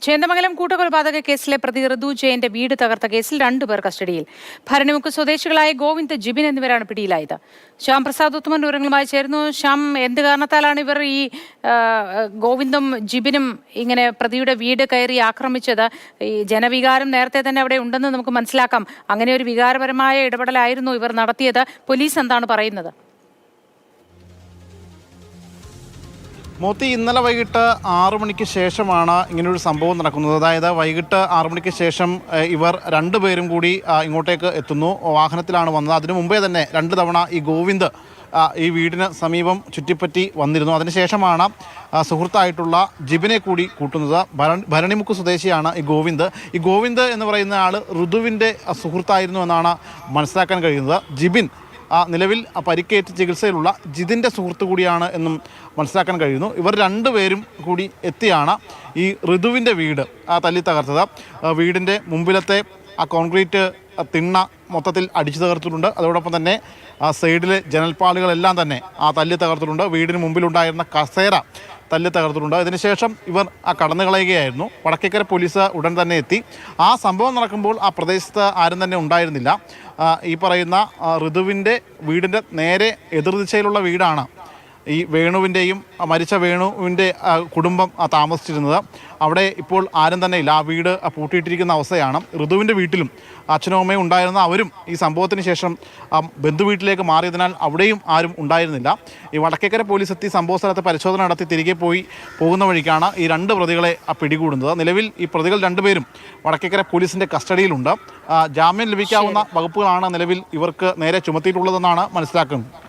ചേന്ദമംഗലം കൂട്ടക്കൊലപാതക കേസിലെ പ്രതി ഋതു ജയന്റെ വീട് തകർത്ത കേസിൽ 2 പേർ കസ്റ്റഡിയിൽ. ഭരണിമുക്ക് സ്വദേശികളായ ഗോവിന്ദ്, ജിബിൻ എന്നിവരാണ് പിടിയിലായത്. ശ്യാം പ്രസാദ് ഉത്തമൻ വിവരങ്ങളുമായി ചേരുന്നു. ശ്യാം, എന്ത് കാരണത്താലാണ് ഇവർ ഈ ഗോവിന്ദും ജിബിനും ഇങ്ങനെ പ്രതിയുടെ വീട് കയറി ആക്രമിച്ചത്? ഈ ജനവികാരം നേരത്തെ തന്നെ അവിടെ ഉണ്ടെന്ന് നമുക്ക് മനസ്സിലാക്കാം. അങ്ങനെ ഒരു വികാരപരമായ ഇടപെടലായിരുന്നു ഇവർ നടത്തിയത്. പോലീസ് എന്താണ് പറയുന്നത്? മോത്തി, ഇന്നലെ വൈകിട്ട് 6 മണിക്ക് ശേഷമാണ് ഇങ്ങനൊരു സംഭവം നടക്കുന്നത്. അതായത് വൈകിട്ട് 6 മണിക്ക് ശേഷം ഇവർ 2 പേരും കൂടി ഇങ്ങോട്ടേക്ക് എത്തുന്നു. വാഹനത്തിലാണ് വന്നത്. അതിനു മുമ്പേ തന്നെ 2 തവണ ഈ ഗോവിന്ദ് ഈ വീടിന് സമീപം ചുറ്റിപ്പറ്റി വന്നിരുന്നു. അതിനുശേഷമാണ് സുഹൃത്തായിട്ടുള്ള ജിബിനെ കൂടി കൂട്ടുന്നത്. ഭരണിമുക്ക് സ്വദേശിയാണ് ഈ ഗോവിന്ദ്. ഈ ഗോവിന്ദ് എന്ന് പറയുന്ന ആൾ ഋതുവിൻ്റെ സുഹൃത്തായിരുന്നു എന്നാണ് മനസ്സിലാക്കാൻ കഴിയുന്നത്. ജിബിൻ നിലവിൽ പരിക്കേറ്റ് ചികിത്സയിലുള്ള ജിതിൻ്റെ സുഹൃത്തു കൂടിയാണ് എന്നും മനസ്സിലാക്കാൻ കഴിയുന്നു. ഇവർ 2 പേരും കൂടി എത്തിയാണ് ഈ ഋതുവിൻ്റെ വീട് തല്ലി തകർത്തത്. വീടിൻ്റെ മുമ്പിലത്തെ കോൺക്രീറ്റ് തിണ്ണ മൊത്തത്തിൽ അടിച്ചു തകർത്തിട്ടുണ്ട്. അതോടൊപ്പം തന്നെ സൈഡിലെ ജനൽപ്പാളുകളെല്ലാം തന്നെ തല്ലി തകർത്തിട്ടുണ്ട്. വീടിന് മുമ്പിലുണ്ടായിരുന്ന കസേര തല്ലി തകർത്തിട്ടുണ്ട്. ഇതിനുശേഷം ഇവർ കടന്നു കളയുകയായിരുന്നു. വടക്കേക്കര പോലീസ് ഉടൻ തന്നെ എത്തി. ആ സംഭവം നടക്കുമ്പോൾ ആ പ്രദേശത്ത് ആരും തന്നെ ഉണ്ടായിരുന്നില്ല. ഈ പറയുന്ന ഋതുവിൻ്റെ വീടിൻ്റെ നേരെ എതിർദിശയിലുള്ള വീടാണ് ഈ വേണുവിൻ്റെയും മരിച്ച വേണുവിൻ്റെ കുടുംബം താമസിച്ചിരുന്നത്. അവിടെ ഇപ്പോൾ ആരും തന്നെ ഇല്ല. ആ വീട് പൂട്ടിയിട്ടിരിക്കുന്ന അവസ്ഥയാണ്. ഋതുവിൻ്റെ വീട്ടിലും അച്ഛനും അമ്മയും ഉണ്ടായിരുന്ന അവരും ഈ സംഭവത്തിന് ശേഷം ബന്ധുവീട്ടിലേക്ക് മാറിയതിനാൽ അവിടെയും ആരും ഉണ്ടായിരുന്നില്ല. ഈ വടക്കേക്കര പോലീസ് എത്തി സംഭവ സ്ഥലത്ത് പരിശോധന നടത്തി തിരികെ പോകുന്ന വഴിക്കാണ് ഈ 2 പ്രതികളെ പിടികൂടുന്നത്. നിലവിൽ ഈ പ്രതികൾ 2 പേരും വടക്കേക്കര പോലീസിൻ്റെ കസ്റ്റഡിയിലുണ്ട്. ജാമ്യം ലഭിക്കാവുന്ന വകുപ്പുകളാണ് നിലവിൽ ഇവർക്ക് നേരെ ചുമത്തിയിട്ടുള്ളതെന്നാണ് മനസ്സിലാക്കുന്നത്.